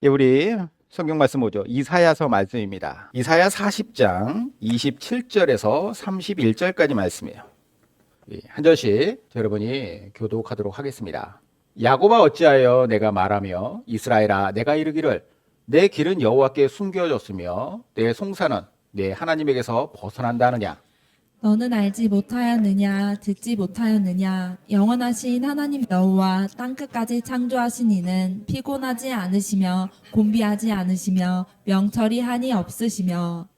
예, 우리 성경 말씀 보죠. 이사야서 말씀입니다. 이사야 40장 27절에서 31절까지 말씀이에요. 한 절씩 여러분이 교독하도록 하겠습니다. 야곱아 어찌하여 내가 말하며 이스라엘아 내가 이르기를 내 길은 여호와께 숨겨졌으며 내 송사는 내 하나님에게서 벗어난다 하느냐. 너는 알지 못하였느냐 듣지 못하였느냐 영원하신 하나님 여호와 땅끝까지 창조하신 이는 피곤하지 않으시며 곤비하지 않으시며 명철이 한이 없으시며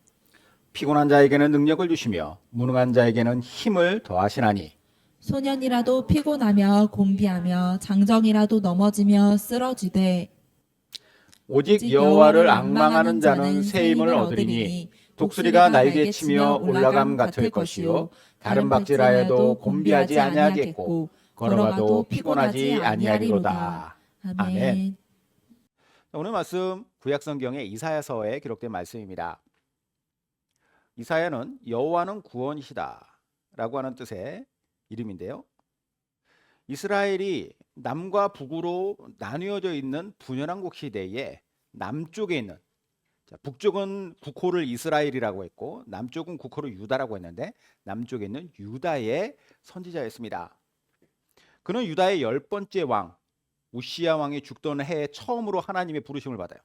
피곤한 자에게는 능력을 주시며 무능한 자에게는 힘을 더하시나니 소년이라도 피곤하며 곤비하며 장정이라도 넘어지며 쓰러지되 오직 여호와를 앙망하는 자는 새 힘을 얻으리니 독수리가 날개 치며 올라감 같을 것이요 다른 박질하여도 곤비하지 아니하겠고 걸어가도 피곤하지 아니하리로다. 아멘. 오늘 말씀 구약성경의 이사야서에 기록된 말씀입니다. 이사야는 여호와는 구원이시다 라고 하는 뜻의 이름인데요, 이스라엘이 남과 북으로 나뉘어져 있는 분열왕국 시대에 남쪽에 있는, 북쪽은 국호를 이스라엘이라고 했고 남쪽은 국호를 유다라고 했는데 남쪽에 있는 유다의 선지자였습니다. 그는 유다의 10번째 왕 우시야 왕이 죽던 해에 처음으로 하나님의 부르심을 받아요.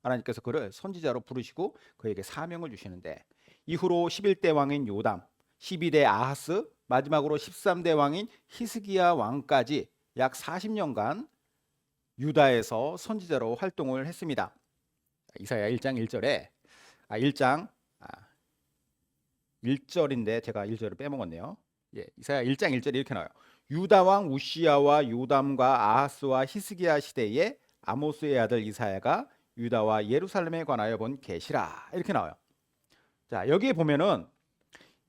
하나님께서 그를 선지자로 부르시고 그에게 사명을 주시는데 이후로 11대 왕인 요담, 12대 아하스, 마지막으로 13대 왕인 히스기야 왕까지 약 40년간 유다에서 선지자로 활동을 했습니다. 이사야 1장 1절에 1절인데 제가 1절을 빼먹었네요. 이사야 1장 1절에 이렇게 나와요. 유다 왕 우시야와 요담과 아하스와 히스기야 시대에 아모스의 아들 이사야가 유다와 예루살렘에 관하여 본 계시라, 이렇게 나와요. 자, 여기에 보면은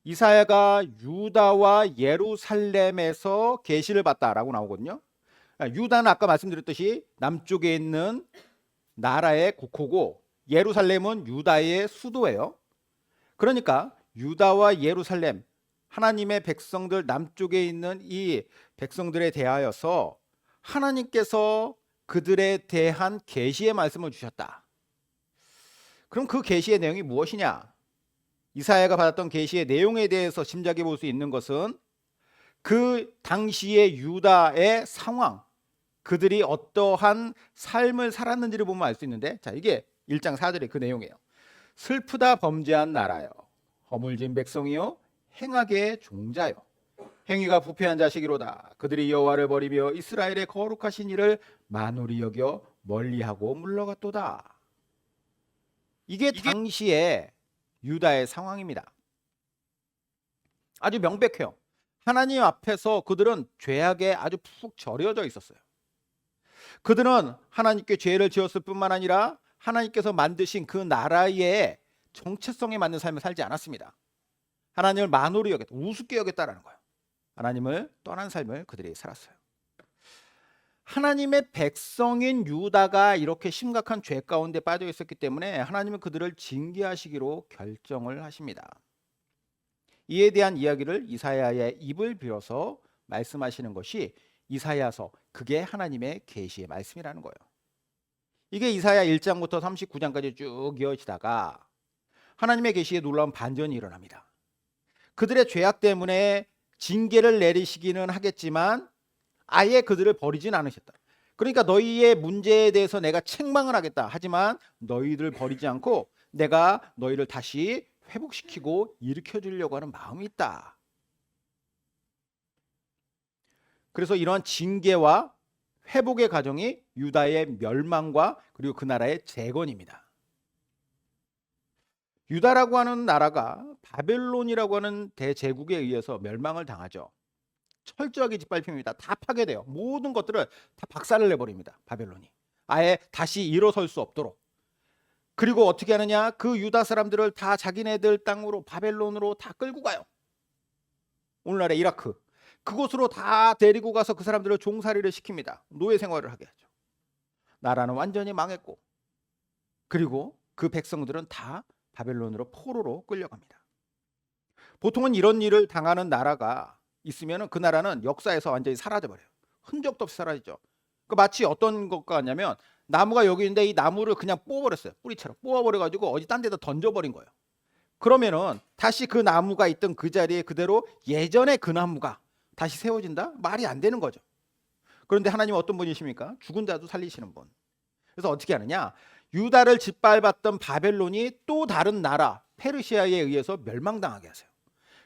이사야가 유다와 예루살렘에서 계시를 봤다라고 나오거든요. 유다는 아까 말씀드렸듯이 남쪽에 있는 나라의 국호고 예루살렘은 유다의 수도예요. 그러니까 유다와 예루살렘, 하나님의 백성들 남쪽에 있는 이 백성들에 대하여서 하나님께서 그들에 대한 계시의 말씀을 주셨다. 그럼 그 계시의 내용이 무엇이냐? 이사야가 받았던 계시의 내용에 대해서 짐작해 볼 수 있는 것은 그 당시의 유다의 상황, 그들이 어떠한 삶을 살았는지를 보면 알 수 있는데, 자, 이게 1장 4절의 그 내용이에요. 슬프다 범죄한 나라여, 허물진 백성이요 행악의 종자요, 행위가 부패한 자식이로다. 그들이 여호와를 버리며 이스라엘의 거룩하신 이를 만홀히 여겨 멀리하고 물러갔도다. 이게 당시의 유다의 상황입니다. 아주 명백해요. 하나님 앞에서 그들은 죄악에 아주 푹 절여져 있었어요. 그들은 하나님께 죄를 지었을 뿐만 아니라 하나님께서 만드신 그 나라의 정체성에 맞는 삶을 살지 않았습니다. 하나님을 만홀히 여겼다, 우습게 여겼다라는 거예요. 하나님을 떠난 삶을 그들이 살았어요. 하나님의 백성인 유다가 이렇게 심각한 죄 가운데 빠져 있었기 때문에 하나님은 그들을 징계하시기로 결정을 하십니다. 이에 대한 이야기를 이사야의 입을 빌어서 말씀하시는 것이 이사야서, 그게 하나님의 계시의 말씀이라는 거예요. 이게 이사야 1장부터 39장까지 쭉 이어지다가 하나님의 계시에 놀라운 반전이 일어납니다. 그들의 죄악 때문에 징계를 내리시기는 하겠지만 아예 그들을 버리진 않으셨다. 그러니까 너희의 문제에 대해서 내가 책망을 하겠다. 하지만 너희들 버리지 않고 내가 너희를 다시 회복시키고 일으켜 주려고 하는 마음이 있다. 그래서 이러한 징계와 회복의 과정이 유다의 멸망과 그리고 그 나라의 재건입니다. 유다라고 하는 나라가 바벨론이라고 하는 대제국에 의해서 멸망을 당하죠. 철저하게 짓밟힙니다. 다 파괴돼요. 모든 것들을 다 박살을 내버립니다. 바벨론이 아예 다시 일어설 수 없도록. 그리고 어떻게 하느냐? 그 유다 사람들을 다 자기네들 땅으로, 바벨론으로 다 끌고 가요. 오늘날의 이라크, 그곳으로 다 데리고 가서 그 사람들을 종살이를 시킵니다. 노예 생활을 하게 하죠. 나라는 완전히 망했고, 그리고 그 백성들은 다 바벨론으로 포로로 끌려갑니다. 보통은 이런 일을 당하는 나라가 있으면 그 나라는 역사에서 완전히 사라져버려요. 흔적도 없이 사라지죠. 마치 어떤 것과 같냐면 나무가 여기 있는데 이 나무를 그냥 뽑아버렸어요. 뿌리처럼 뽑아버려가지고 어디 딴 데다 던져버린 거예요. 그러면은 다시 그 나무가 있던 그 자리에 그대로 예전에 그 나무가 다시 세워진다? 말이 안 되는 거죠. 그런데 하나님은 어떤 분이십니까? 죽은 자도 살리시는 분. 그래서 어떻게 하느냐? 유다를 짓밟았던 바벨론이 또 다른 나라 페르시아에 의해서 멸망당하게 하세요.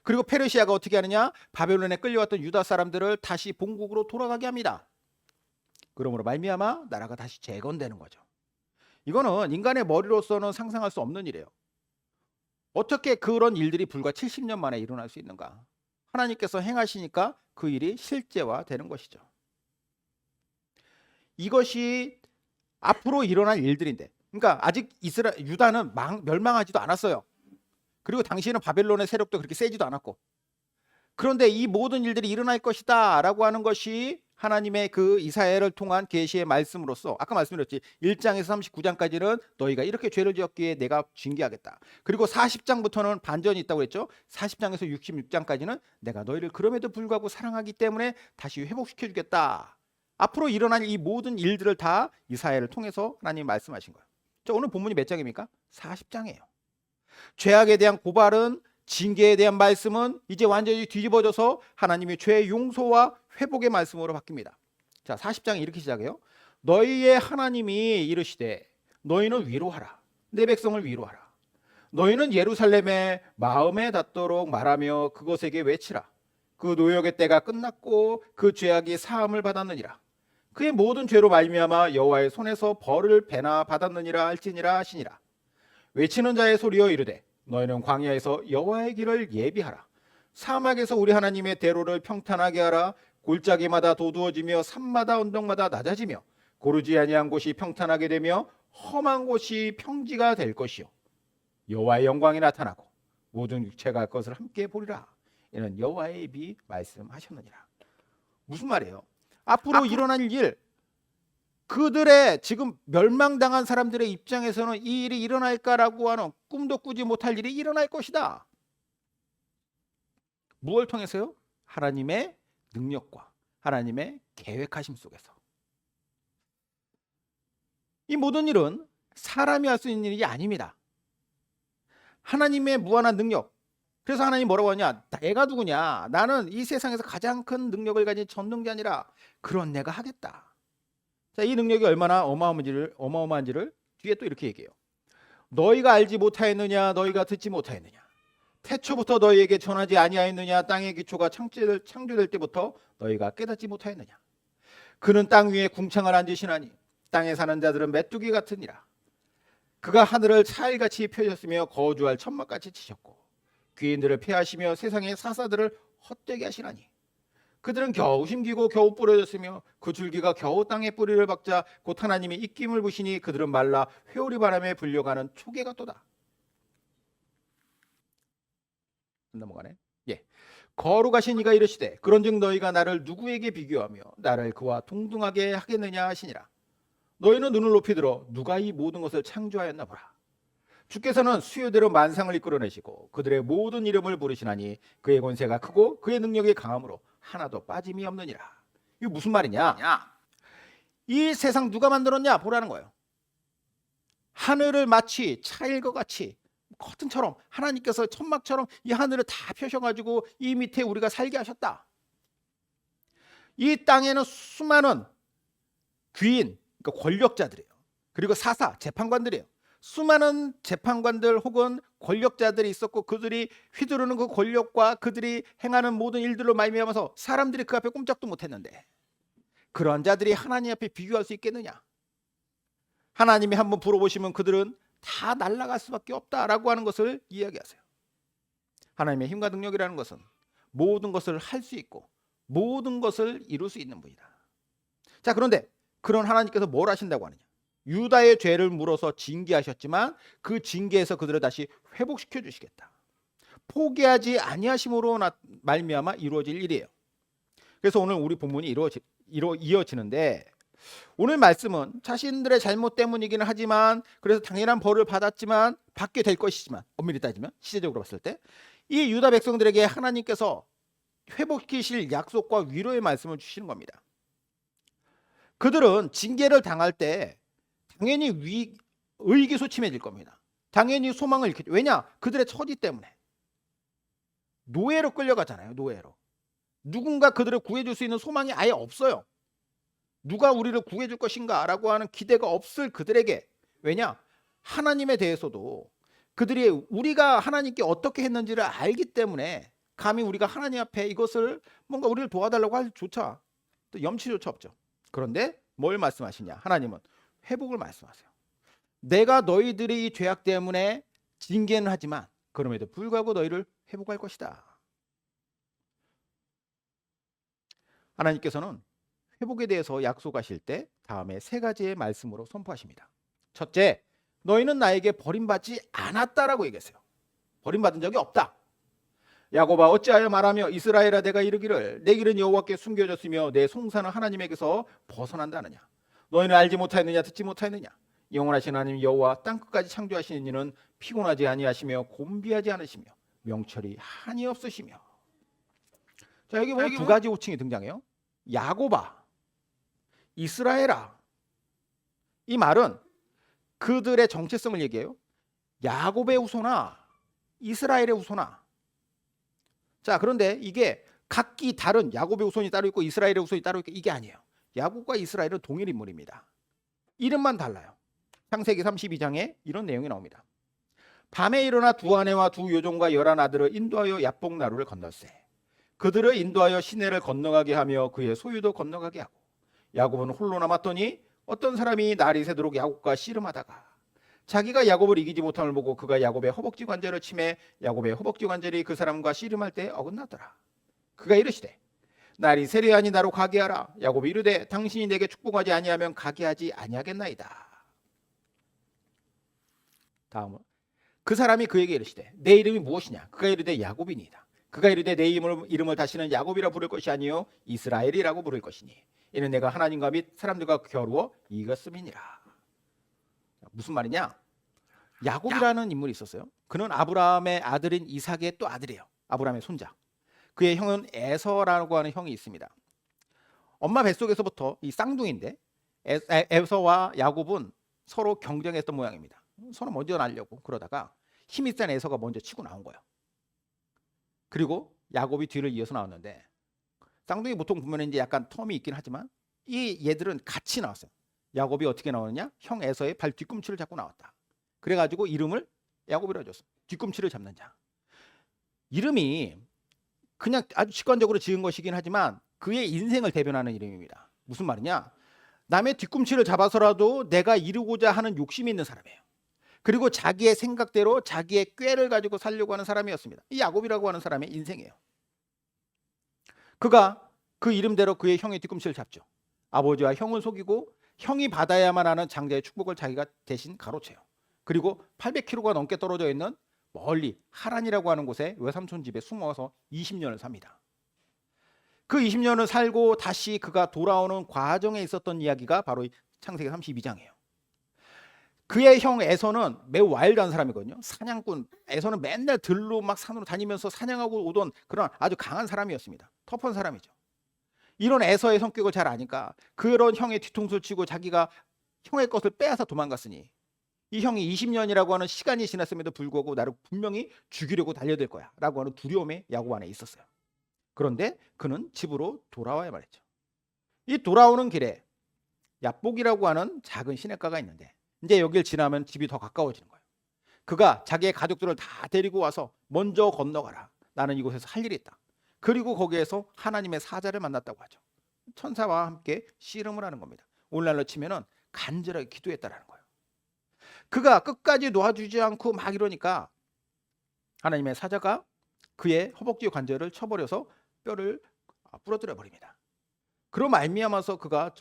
그리고 페르시아가 어떻게 하느냐? 바벨론에 끌려왔던 유다 사람들을 다시 본국으로 돌아가게 합니다. 그러므로 말미암아 나라가 다시 재건되는 거죠. 이거는 인간의 머리로서는 상상할 수 없는 일이에요. 어떻게 그런 일들이 불과 70년 만에 일어날 수 있는가? 하나님께서 행하시니까 그 일이 실제화되는 것이죠. 이것이 앞으로 일어날 일들인데, 그러니까 아직 유다는 멸망하지도 않았어요. 그리고 당시에는 바벨론의 세력도 그렇게 세지도 않았고, 그런데 이 모든 일들이 일어날 것이다 라고 하는 것이 하나님의 그 이사야를 통한 계시의 말씀으로서, 아까 말씀드렸지, 1장에서 39장까지는 너희가 이렇게 죄를 지었기에 내가 징계하겠다. 그리고 40장부터는 반전이 있다고 했죠. 40장에서 66장까지는 내가 너희를 그럼에도 불구하고 사랑하기 때문에 다시 회복시켜 주겠다. 앞으로 일어날 이 모든 일들을 다 이사야를 통해서 하나님이 말씀하신 거예요. 자, 오늘 본문이 몇 장입니까? 40장이에요. 죄악에 대한 고발은, 징계에 대한 말씀은 이제 완전히 뒤집어져서 하나님의 죄의 용서와 회복의 말씀으로 바뀝니다. 자, 40장이 이렇게 시작해요. 너희의 하나님이 이르시되 너희는 위로하라. 내 백성을 위로하라. 너희는 예루살렘에 마음에 닿도록 말하며 그것에게 외치라. 그 노역의 때가 끝났고 그 죄악이 사함을 받았느니라. 그의 모든 죄로 말미암아 여호와의 손에서 벌을 배나 받았느니라 할지니라 하시니라. 외치는 자의 소리여 이르되 너희는 광야에서 여호와의 길을 예비하라. 사막에서 우리 하나님의 대로를 평탄하게 하라. 골짜기마다 도두어지며 산마다 언덕마다 낮아지며 고르지 아니한 곳이 평탄하게 되며 험한 곳이 평지가 될 것이요 여호와의 영광이 나타나고 모든 육체가 그것을 함께 보리라. 이는 여호와의 입이 말씀하셨느니라. 무슨 말이에요? 앞으로 일어날 일, 그들의 지금 멸망당한 사람들의 입장에서는 이 일이 일어날까라고 하는 꿈도 꾸지 못할 일이 일어날 것이다. 무엇을 통해서요? 하나님의 능력과 하나님의 계획하심 속에서. 이 모든 일은 사람이 할 수 있는 일이 아닙니다. 하나님의 무한한 능력. 그래서 하나님 뭐라고 하냐? 내가 누구냐? 나는 이 세상에서 가장 큰 능력을 가진 전능자니라. 그런 내가 하겠다. 자, 이 능력이 얼마나 어마어마한지를 뒤에 또 이렇게 얘기해요. 너희가 알지 못하였느냐? 너희가 듣지 못하였느냐? 태초부터 너희에게 전하지 아니하였느냐? 땅의 기초가 창조될 때부터 너희가 깨닫지 못하였느냐? 그는 땅 위에 궁창을 앉으시나니 땅에 사는 자들은 메뚜기 같으니라. 그가 하늘을 차일같이 펴셨으며 거주할 천막같이 치셨고 귀인들을 폐하시며 세상의 사사들을 헛되게 하시나니 그들은 겨우 힘기고 겨우 부러졌으며 그 줄기가 겨우 땅에 뿌리를 박자 곧 하나님이 입김을 부시니 그들은 말라 회오리 바람에 불려가는 초계 같도다. 넘어가네. 예. 거룩하신 이가 이르시되 그런즉 너희가 나를 누구에게 비교하며 나를 그와 동등하게 하겠느냐 하시니라. 너희는 눈을 높이 들어 누가 이 모든 것을 창조하였나 보라. 주께서는 수요대로 만상을 이끌어내시고 그들의 모든 이름을 부르시나니 그의 권세가 크고 그의 능력이 강함으로 하나도 빠짐이 없느니라. 이게 무슨 말이냐? 이 세상 누가 만들었냐 보라는 거예요. 하늘을 마치 차일과 같이 커튼처럼 하나님께서 천막처럼 이 하늘을 다 펴셔가지고 이 밑에 우리가 살게 하셨다. 이 땅에는 수많은 귀인, 그러니까 권력자들이에요. 그리고 사사, 재판관들이에요. 수많은 재판관들 혹은 권력자들이 있었고 그들이 휘두르는 그 권력과 그들이 행하는 모든 일들로 말미암아서 사람들이 그 앞에 꼼짝도 못했는데 그러한 자들이 하나님 앞에 비교할 수 있겠느냐? 하나님이 한번 불어보시면 그들은 다 날아갈 수밖에 없다라고 하는 것을 이야기하세요. 하나님의 힘과 능력이라는 것은 모든 것을 할 수 있고 모든 것을 이룰 수 있는 분이다. 자, 그런데 그런 하나님께서 뭘 하신다고 하느냐? 유다의 죄를 물어서 징계하셨지만 그 징계에서 그들을 다시 회복시켜 주시겠다. 포기하지 아니하심으로 말미암아 이루어질 일이에요. 그래서 오늘 우리 본문이 이어지는데 오늘 말씀은 자신들의 잘못 때문이기는 하지만 그래서 당연한 벌을 받았지만 받게 될 것이지만 엄밀히 따지면 시대적으로 봤을 때 이 유다 백성들에게 하나님께서 회복시키실 약속과 위로의 말씀을 주시는 겁니다. 그들은 징계를 당할 때 당연히 의기소침해질 겁니다. 당연히 소망을 잃겠죠. 왜냐? 그들의 처지 때문에. 노예로 끌려가잖아요. 노예로. 누군가 그들을 구해줄 수 있는 소망이 아예 없어요. 누가 우리를 구해줄 것인가 라고 하는 기대가 없을 그들에게. 왜냐? 하나님에 대해서도 그들이 우리가 하나님께 어떻게 했는지를 알기 때문에 감히 우리가 하나님 앞에 이것을 뭔가 우리를 도와달라고 할 조차 또 염치조차 없죠. 그런데 뭘 말씀하시냐? 하나님은 회복을 말씀하세요. 내가 너희들의 이 죄악 때문에 징계는 하지만 그럼에도 불구하고 너희를 회복할 것이다. 하나님께서는 회복에 대해서 약속하실 때 다음에 세 가지의 말씀으로 선포하십니다. 첫째, 너희는 나에게 버림받지 않았다라고 얘기했어요. 버림받은 적이 없다. 야곱아 어찌하여 말하며 이스라엘아 내가 이르기를 내 길은 여호와께 숨겨졌으며 내 송사는 하나님에게서 벗어난다느냐. 너희는 알지 못하였느냐 듣지 못하였느냐. 영원하신 하나님 여호와 땅끝까지 창조하시는 이는 피곤하지 아니하시며 곤비하지 않으시며 명철이 한이 없으시며. 자, 여기 보면 두 가지 호칭이 등장해요. 야곱아, 이스라엘아. 이 말은 그들의 정체성을 얘기해요. 야곱의 후손아, 이스라엘의 후손아. 자, 그런데 이게 각기 다른 야곱의 후손이 따로 있고 이스라엘의 후손이 따로 있고 이게 아니에요. 야곱과 이스라엘은 동일 인물입니다. 이름만 달라요. 창세기 32장에 이런 내용이 나옵니다. 밤에 일어나 두 아내와 두 요종과 11 아들을 인도하여 야복 나루를 건넜세. 그들을 인도하여 시내를 건너가게 하며 그의 소유도 건너가게 하고 야곱은 홀로 남았더니 어떤 사람이 날이 새도록 야곱과 씨름하다가 자기가 야곱을 이기지 못함을 보고 그가 야곱의 허벅지 관절을 치매 야곱의 허벅지 관절이 그 사람과 씨름할 때 어긋났더라. 그가 이르시되 날이 세려하니 나로 가게 하라. 야곱이 이르되 당신이 내게 축복하지 아니하면 가게 하지 아니하겠나이다. 다음은 그 사람이 그에게 이르시되 내 이름이 무엇이냐. 그가 이르되 야곱이니이다. 그가 이르되 내 이름을 다시는 야곱이라 부를 것이 아니요 이스라엘이라고 부를 것이니 이는 내가 하나님과 및 사람들과 겨루어 이겼음이니라. 무슨 말이냐? 야곱이라는 인물이 있었어요. 그는 아브라함의 아들인 이삭의 또 아들이에요. 아브라함의 손자. 그의 형은 에서라고 하는 형이 있습니다. 엄마 뱃속에서부터 이 쌍둥이인데 에서와 야곱은 서로 경쟁했던 모양입니다. 서로 먼저 날려고 그러다가 힘이 센 에서가 먼저 치고 나온 거예요. 그리고 야곱이 뒤를 이어서 나왔는데 쌍둥이 보통 보면 이제 약간 텀이 있긴 하지만 이 얘들은 같이 나왔어요. 야곱이 어떻게 나오느냐? 형 에서의 발 뒤꿈치를 잡고 나왔다. 그래가지고 이름을 야곱이라고 줬어. 뒤꿈치를 잡는 자. 이름이 그냥 아주 직관적으로 지은 것이긴 하지만 그의 인생을 대변하는 이름입니다. 무슨 말이냐? 남의 뒤꿈치를 잡아서라도 내가 이루고자 하는 욕심이 있는 사람이에요. 그리고 자기의 생각대로 자기의 꾀를 가지고 살려고 하는 사람이었습니다. 이 야곱이라고 하는 사람의 인생이에요. 그가 그 이름대로 그의 형의 뒤꿈치를 잡죠. 아버지와 형을 속이고 형이 받아야만 하는 장자의 축복을 자기가 대신 가로채요. 그리고 800km가 넘게 떨어져 있는 멀리 하란이라고 하는 곳에 외삼촌 집에 숨어서 20년을 삽니다. 그 20년을 살고 다시 그가 돌아오는 과정에 있었던 이야기가 바로 창세기 32장이에요. 그의 형 에서는 매우 와일드한 사람이거든요. 사냥꾼. 에서는 맨날 들로 막 산으로 다니면서 사냥하고 오던 그런 아주 강한 사람이었습니다. 터프한 사람이죠. 이런 에서의 성격을 잘 아니까 그런 형의 뒤통수를 치고 자기가 형의 것을 빼앗아 도망갔으니 이 형이 20년이라고 하는 시간이 지났음에도 불구하고 나를 분명히 죽이려고 달려들 거야 라고 하는 두려움이 야곱 안에 있었어요. 그런데 그는 집으로 돌아와야만 했죠. 이 돌아오는 길에 야복이라고 하는 작은 시냇가가 있는데 이제 여길 지나면 집이 더 가까워지는 거예요. 그가 자기의 가족들을 다 데리고 와서 먼저 건너가라. 나는 이곳에서 할 일이 있다. 그리고 거기에서 하나님의 사자를 만났다고 하죠. 천사와 함께 씨름을 하는 겁니다. 오늘날로 치면은 간절하게 기도했다라는 거예요. 그가 끝까지 놓아주지 않고 막 이러니까 하나님의 사자가 그의 허벅지 관절을 쳐버려서 뼈를 부러뜨려 버립니다. 그로 말미암아서 그가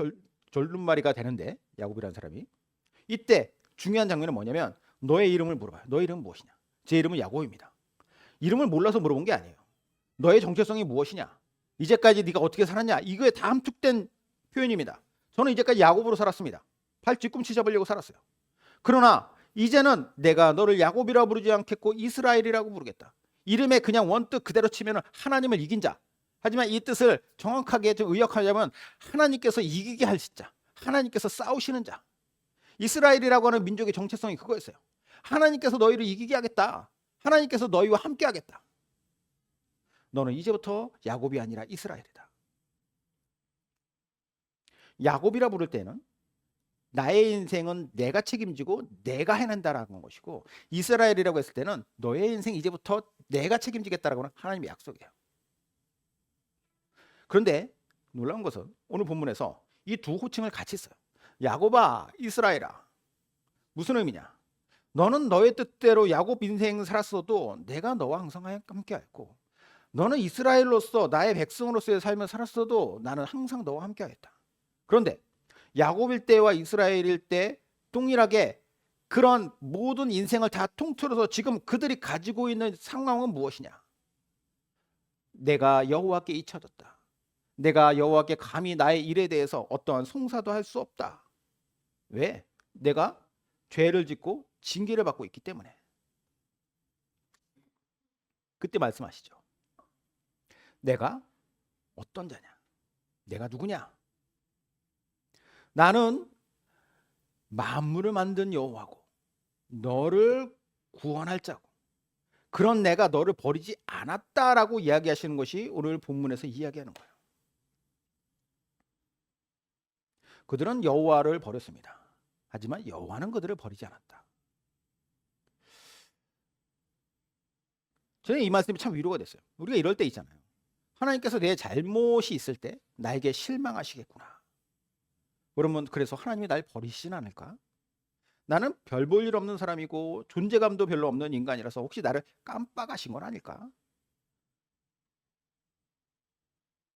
절름말이가 되는데 야곱이라는 사람이 이때 중요한 장면은 뭐냐면 너의 이름을 물어봐요. 너의 이름은 무엇이냐? 제 이름은 야곱입니다. 이름을 몰라서 물어본 게 아니에요. 너의 정체성이 무엇이냐? 이제까지 네가 어떻게 살았냐? 이거에 다 함축된 표현입니다. 저는 이제까지 야곱으로 살았습니다. 발 뒤꿈치 잡으려고 살았어요. 그러나 이제는 내가 너를 야곱이라고 부르지 않겠고 이스라엘이라고 부르겠다. 이름에 그냥 원뜻 그대로 치면 하나님을 이긴 자. 하지만 이 뜻을 정확하게 좀 의역하려면 하나님께서 이기게 하실 자. 하나님께서 싸우시는 자. 이스라엘이라고 하는 민족의 정체성이 그거였어요. 하나님께서 너희를 이기게 하겠다. 하나님께서 너희와 함께 하겠다. 너는 이제부터 야곱이 아니라 이스라엘이다. 야곱이라 부를 때는 나의 인생은 내가 책임지고 내가 해낸다라는 것이고, 이스라엘이라고 했을 때는 너의 인생 이제부터 내가 책임지겠다라고 하는 하나님의 약속이에요. 그런데 놀라운 것은 오늘 본문에서 이 두 호칭을 같이 써요. 야곱아, 이스라엘아. 무슨 의미냐? 너는 너의 뜻대로 야곱 인생 살았어도 내가 너와 항상 함께 하였고, 너는 이스라엘로서 나의 백성으로서의 삶을 살았어도 나는 항상 너와 함께 하겠다. 그런데 야곱일 때와 이스라엘일 때 동일하게 그런 모든 인생을 다 통틀어서 지금 그들이 가지고 있는 상황은 무엇이냐? 내가 여호와께 잊혀졌다. 내가 여호와께 감히 나의 일에 대해서 어떠한 송사도 할 수 없다. 왜? 내가 죄를 짓고 징계를 받고 있기 때문에. 그때 말씀하시죠. 내가 어떤 자냐? 내가 누구냐? 나는 만물을 만든 여호와고 너를 구원할 자고, 그런 내가 너를 버리지 않았다라고 이야기하시는 것이 오늘 본문에서 이야기하는 거예요. 그들은 여호와를 버렸습니다. 하지만 여호와는 그들을 버리지 않았다. 저는 이 말씀이 참 위로가 됐어요. 우리가 이럴 때 있잖아요. 하나님께서 내 잘못이 있을 때 나에게 실망하시겠구나. 그러면 그래서 하나님이 날 버리시진 않을까? 나는 별 볼 일 없는 사람이고 존재감도 별로 없는 인간이라서 혹시 나를 깜빡하신 건 아닐까?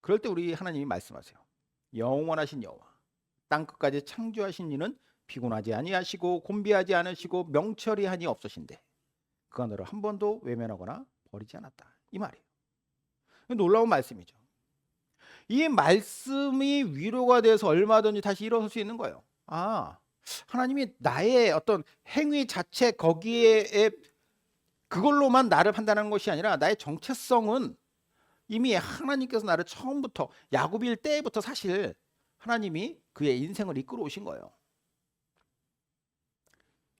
그럴 때 우리 하나님이 말씀하세요. 영원하신 여호와, 땅끝까지 창조하신 이는 피곤하지 아니하시고 곤비하지 않으시고 명철이 하니 없으신데 그가 너를 한 번도 외면하거나 버리지 않았다. 이 말이에요. 놀라운 말씀이죠. 이 말씀이 위로가 돼서 얼마든지 다시 일어설 수 있는 거예요. 아, 하나님이 나의 어떤 행위 자체 거기에 그걸로만 나를 판단하는 것이 아니라 나의 정체성은 이미 하나님께서 나를 처음부터 야곱일 때부터 사실 하나님이 그의 인생을 이끌어 오신 거예요.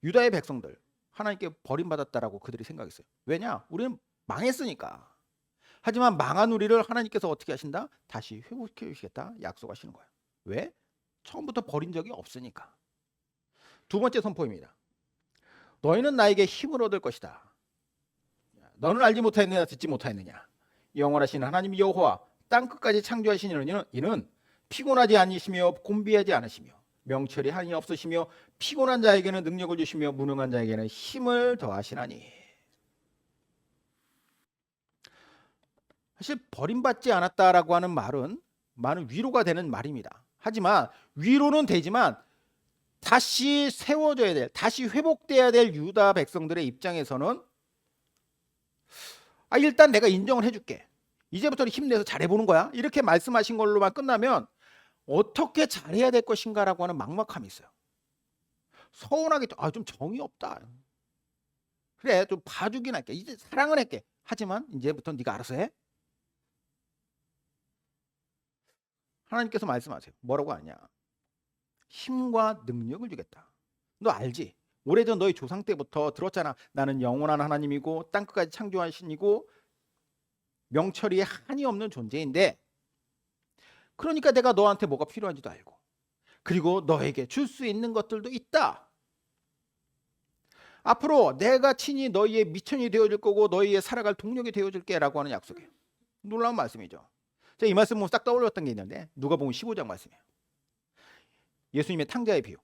유다의 백성들 하나님께 버림받았다라고 그들이 생각했어요. 왜냐? 우리는 망했으니까. 하지만 망한 우리를 하나님께서 어떻게 하신다? 다시 회복시켜 주시겠다 약속하시는 거예요. 왜? 처음부터 버린 적이 없으니까. 두 번째 선포입니다. 너희는 나에게 힘을 얻을 것이다. 너는 알지 못하였느냐 듣지 못하였느냐. 영원하신 하나님 여호와 땅끝까지 창조하신 이는 피곤하지 않으시며 곤비하지 않으시며 명철이 한이 없으시며 피곤한 자에게는 능력을 주시며 무능한 자에게는 힘을 더하시나니. 사실 버림받지 않았다라고 하는 말은 많은 위로가 되는 말입니다. 하지만 위로는 되지만 다시 세워져야 될, 다시 회복돼야 될 유다 백성들의 입장에서는 일단 내가 인정을 해줄게. 이제부터는 힘내서 잘해보는 거야. 이렇게 말씀하신 걸로만 끝나면 어떻게 잘해야 될 것인가라고 하는 막막함이 있어요. 서운하게 좀 정이 없다. 그래, 좀 봐주긴 할게. 이제 사랑은 할게. 하지만 이제부터 네가 알아서 해. 하나님께서 말씀하세요. 뭐라고 하냐? 힘과 능력을 주겠다. 너 알지? 오래전 너희 조상 때부터 들었잖아. 나는 영원한 하나님이고 땅끝까지 창조하신 이고 명철이 한이 없는 존재인데, 그러니까 내가 너한테 뭐가 필요한지도 알고, 그리고 너에게 줄 수 있는 것들도 있다. 앞으로 내가 친히 너희의 미천이 되어줄 거고 너희의 살아갈 동력이 되어줄게 라고 하는 약속이에요. 놀라운 말씀이죠. 제가 이 말씀 보면 딱 떠올렸던 게 있는데 누가복음 15장 말씀이에요. 예수님의 탕자의 비유.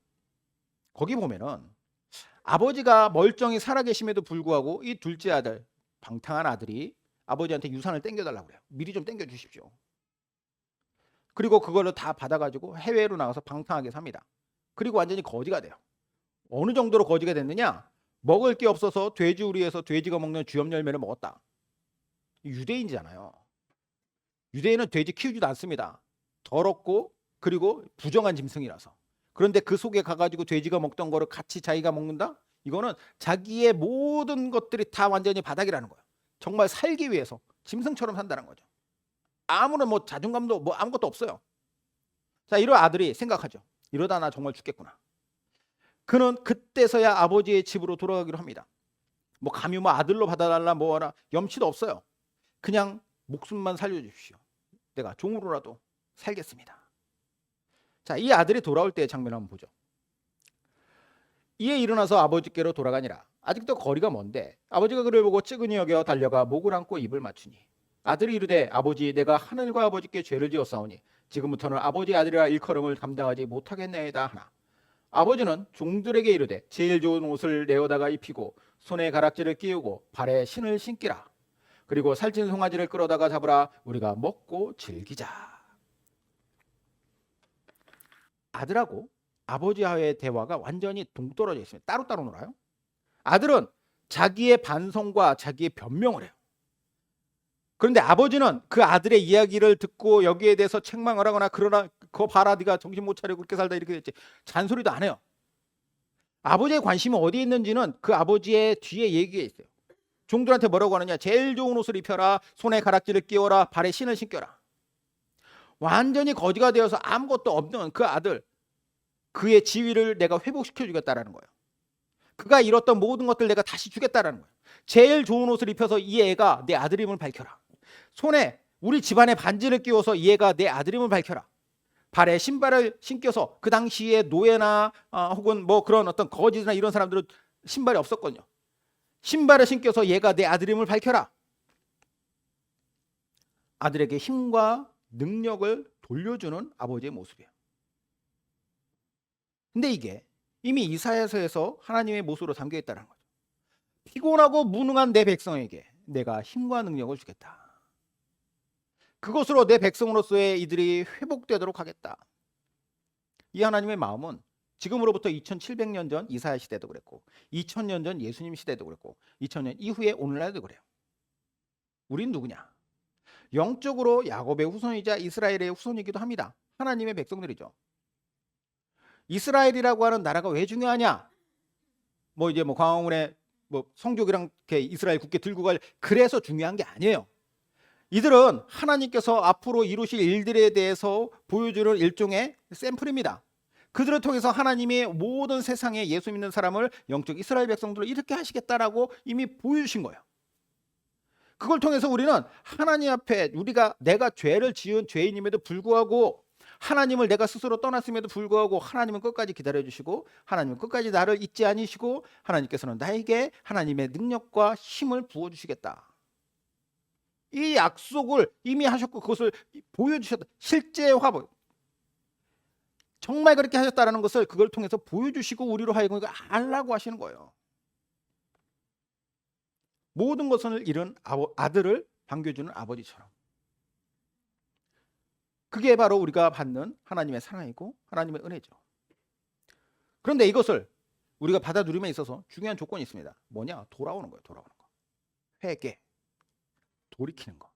거기 보면은 아버지가 멀쩡히 살아계심에도 불구하고 이 둘째 아들, 방탕한 아들이 아버지한테 유산을 땡겨달라고 그래요. 미리 좀 땡겨주십시오. 그리고 그걸로 다 받아가지고 해외로 나가서 방탕하게 삽니다. 그리고 완전히 거지가 돼요. 어느 정도로 거지가 됐느냐? 먹을 게 없어서 돼지우리에서 돼지가 먹는 쥐염 열매를 먹었다. 유대인이잖아요. 유대인은 돼지 키우지도 않습니다. 더럽고 그리고 부정한 짐승이라서. 그런데 그 속에 가가지고 돼지가 먹던 거를 같이 자기가 먹는다? 이거는 자기의 모든 것들이 다 완전히 바닥이라는 거예요. 정말 살기 위해서 짐승처럼 산다는 거죠. 아무런 자존감도 아무것도 없어요. 자, 이런 아들이 생각하죠. 이러다 나 정말 죽겠구나. 그는 그때서야 아버지의 집으로 돌아가기로 합니다. 뭐 감히 뭐 아들로 받아달라 뭐하라 염치도 없어요. 그냥 목숨만 살려주십시오. 내가 종으로라도 살겠습니다. 자, 이 아들이 돌아올 때의 장면을 한번 보죠. 이에 일어나서 아버지께로 돌아가니라. 아직도 거리가 먼데 아버지가 그를 보고 찌그니 여겨 달려가 목을 안고 입을 맞추니 아들이 이르되 아버지 내가 하늘과 아버지께 죄를 지었사오니 지금부터는 아버지 아들이라 일컬음을 감당하지 못하겠나이다 하나. 아버지는 종들에게 이르되 제일 좋은 옷을 내어다가 입히고 손에 가락지를 끼우고 발에 신을 신기라. 그리고 살찐 송아지를 끌어다가 잡으라. 우리가 먹고 즐기자. 아들하고 아버지와의 대화가 완전히 동떨어져 있습니다. 따로따로 놀아요. 아들은 자기의 반성과 자기의 변명을 해요. 그런데 아버지는 그 아들의 이야기를 듣고 여기에 대해서 책망을 하거나 그러나 그거 봐라 네가 정신 못 차리고 그렇게 살다 이렇게 됐지 잔소리도 안 해요. 아버지의 관심이 어디에 있는지는 그 아버지의 뒤에 얘기가 있어요. 종들한테 뭐라고 하느냐. 제일 좋은 옷을 입혀라. 손에 가락지를 끼워라. 발에 신을 신겨라. 완전히 거지가 되어서 아무것도 없는 그 아들, 그의 지위를 내가 회복시켜 주겠다라는 거예요. 그가 잃었던 모든 것들 내가 다시 주겠다라는 거예요. 제일 좋은 옷을 입혀서 이 애가 내 아들임을 밝혀라. 손에 우리 집안의 반지를 끼워서 이 애가 내 아들임을 밝혀라. 발에 신발을 신겨서 그 당시에 노예나 혹은 뭐 그런 어떤 거지나 이런 사람들은 신발이 없었거든요. 신발을 신겨서 얘가 내 아들임을 밝혀라. 아들에게 힘과 능력을 돌려주는 아버지의 모습이에요. 근데 이게 이미 이사야서에서 하나님의 모습으로 담겨 있다는 거죠. 피곤하고 무능한 내 백성에게 내가 힘과 능력을 주겠다. 그것으로 내 백성으로서의 이들이 회복되도록 하겠다. 이 하나님의 마음은 지금으로부터 2700년 전 이사야 시대도 그랬고 2000년 전 예수님 시대도 그랬고 2000년 이후에 오늘날도 그래요. 우린 누구냐? 영적으로 야곱의 후손이자 이스라엘의 후손이기도 합니다. 하나님의 백성들이죠. 이스라엘이라고 하는 나라가 왜 중요하냐? 뭐 이제 뭐 광화문에 뭐 성족이랑 이렇게 이스라엘 국기 들고 갈 그래서 중요한 게 아니에요. 이들은 하나님께서 앞으로 이루실 일들에 대해서 보여주는 일종의 샘플입니다. 그들을 통해서 하나님이 모든 세상에 예수 믿는 사람을 영적 이스라엘 백성들을 이렇게 하시겠다라고 이미 보여주신 거예요. 그걸 통해서 우리는 하나님 앞에 내가 죄를 지은 죄인임에도 불구하고 하나님을 내가 스스로 떠났음에도 불구하고 하나님은 끝까지 기다려주시고 하나님은 끝까지 나를 잊지 않으시고 하나님께서는 나에게 하나님의 능력과 힘을 부어주시겠다. 이 약속을 이미 하셨고 그것을 보여주셨다. 실제화 정말 그렇게 하셨다는 것을 그걸 통해서 보여주시고 우리로 하여금 알라고 하시는 거예요. 모든 것을 잃은 아들을 반겨주는 아버지처럼. 그게 바로 우리가 받는 하나님의 사랑이고 하나님의 은혜죠. 그런데 이것을 우리가 받아 누림에 있어서 중요한 조건이 있습니다. 뭐냐? 돌아오는 거예요. 돌아오는 거. 회개. 돌이키는 거.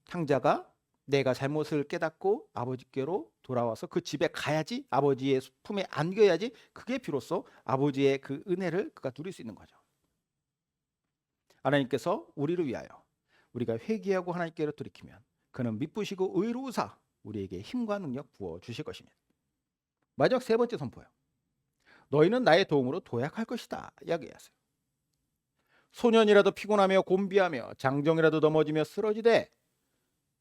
탕자가 내가 잘못을 깨닫고 아버지께로 돌아와서 그 집에 가야지, 아버지의 품에 안겨야지, 그게 비로소 아버지의 그 은혜를 그가 누릴 수 있는 거죠. 하나님께서 우리를 위하여 우리가 회개하고 하나님께로 돌이키면 그는 미쁘시고 의로우사 우리에게 힘과 능력 부어 주실 것입니다. 마지막 세 번째 선포요. 너희는 나의 도움으로 도약할 것이다 이야기하세요. 소년이라도 피곤하며 곤비하며 장정이라도 넘어지며 쓰러지되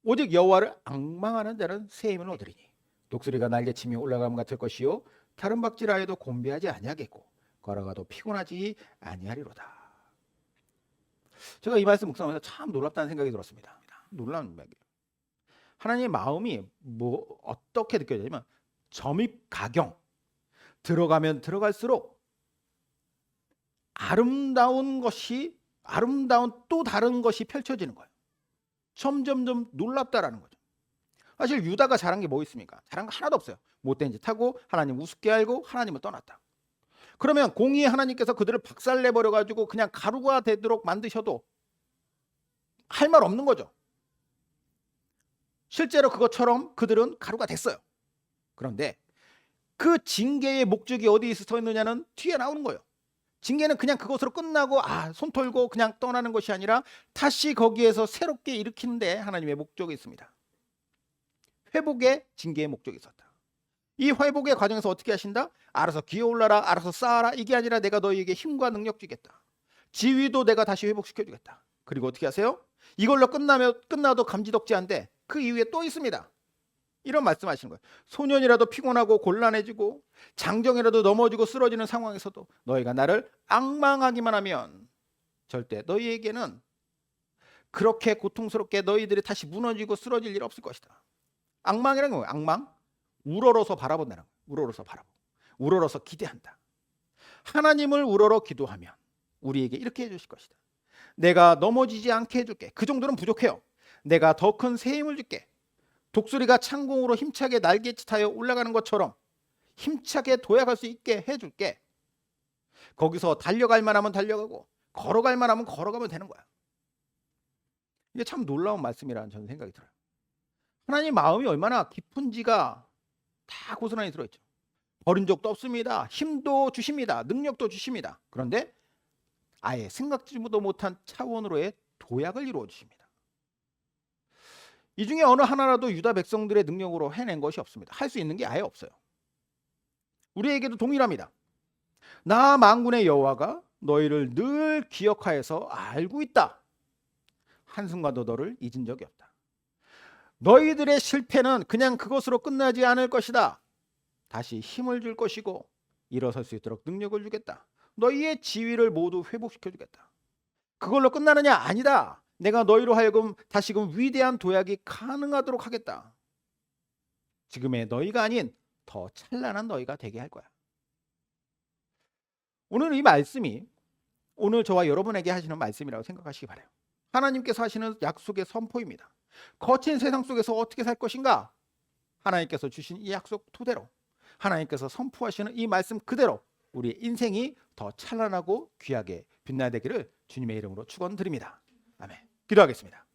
오직 여호와를 앙망하는 자는 새 힘을 얻으리니 독수리가 날개치며 올라감 같을 것이요 다른 박질하여도 곤비하지 아니하겠고 걸어가도 피곤하지 아니하리로다. 제가 이 말씀 묵상하면서 참 놀랍다는 생각이 들었습니다. 놀라운 이야기예요. 하나님의 마음이 뭐 어떻게 느껴지냐면 점입가경, 들어가면 들어갈수록 아름다운 또 다른 것이 펼쳐지는 거예요. 점점점 놀랍다라는 거죠. 사실 유다가 잘한 게 뭐 있습니까? 잘한 거 하나도 없어요. 못된 짓 하고 하나님 우습게 알고 하나님을 떠났다. 그러면 공의의 하나님께서 그들을 박살내버려 가지고 그냥 가루가 되도록 만드셔도 할 말 없는 거죠. 실제로 그것처럼 그들은 가루가 됐어요. 그런데 그 징계의 목적이 어디에 서 있느냐는 뒤에 나오는 거예요. 징계는 그냥 그것으로 끝나고 손 털고 그냥 떠나는 것이 아니라 다시 거기에서 새롭게 일으키는 데 하나님의 목적이 있습니다. 회복의 징계의 목적이 있었다. 이 회복의 과정에서 어떻게 하신다? 알아서 기어올라라, 알아서 쌓아라. 이게 아니라 내가 너희에게 힘과 능력 주겠다. 지위도 내가 다시 회복시켜주겠다. 그리고 어떻게 하세요? 이걸로 끝나도 감지덕지 않되 그 이후에 또 있습니다. 이런 말씀하시는 거예요. 소년이라도 피곤하고 곤란해지고 장정이라도 넘어지고 쓰러지는 상황에서도 너희가 나를 앙망하기만 하면 절대 너희에게는 그렇게 고통스럽게 너희들이 다시 무너지고 쓰러질 일 없을 것이다. 앙망이라는 거예요. 앙망? 우러러서 바라본다는 거예요. 우러러서 바라보고 우러러서 기대한다. 하나님을 우러러 기도하면 우리에게 이렇게 해주실 것이다. 내가 넘어지지 않게 해줄게. 그 정도는 부족해요. 내가 더 큰 새 힘을 줄게. 독수리가 창공으로 힘차게 날개짓하여 올라가는 것처럼 힘차게 도약할 수 있게 해줄게. 거기서 달려갈 만하면 달려가고 걸어갈 만하면 걸어가면 되는 거야. 이게 참 놀라운 말씀이라는 저는 생각이 들어요. 하나님 마음이 얼마나 깊은지가 다 고스란히 들어있죠. 버린 적도 없습니다. 힘도 주십니다. 능력도 주십니다. 그런데 아예 생각지도 못한 차원으로의 도약을 이루어 주십니다. 이 중에 어느 하나라도 유다 백성들의 능력으로 해낸 것이 없습니다. 할 수 있는 게 아예 없어요. 우리에게도 동일합니다. 나 만군의 여호와가 너희를 늘 기억하여서 알고 있다. 한순간도 너를 잊은 적이 없다. 너희들의 실패는 그냥 그것으로 끝나지 않을 것이다. 다시 힘을 줄 것이고 일어설 수 있도록 능력을 주겠다. 너희의 지위를 모두 회복시켜 주겠다. 그걸로 끝나느냐? 아니다. 내가 너희로 하여금 다시금 위대한 도약이 가능하도록 하겠다. 지금의 너희가 아닌 더 찬란한 너희가 되게 할 거야. 오늘 이 말씀이 오늘 저와 여러분에게 하시는 말씀이라고 생각하시기 바라요. 하나님께서 하시는 약속의 선포입니다. 거친 세상 속에서 어떻게 살 것인가? 하나님께서 주신 이 약속 토대로, 하나님께서 선포하시는 이 말씀 그대로 우리의 인생이 더 찬란하고 귀하게 빛나야 되기를 주님의 이름으로 축원드립니다. 아멘. 기도하겠습니다.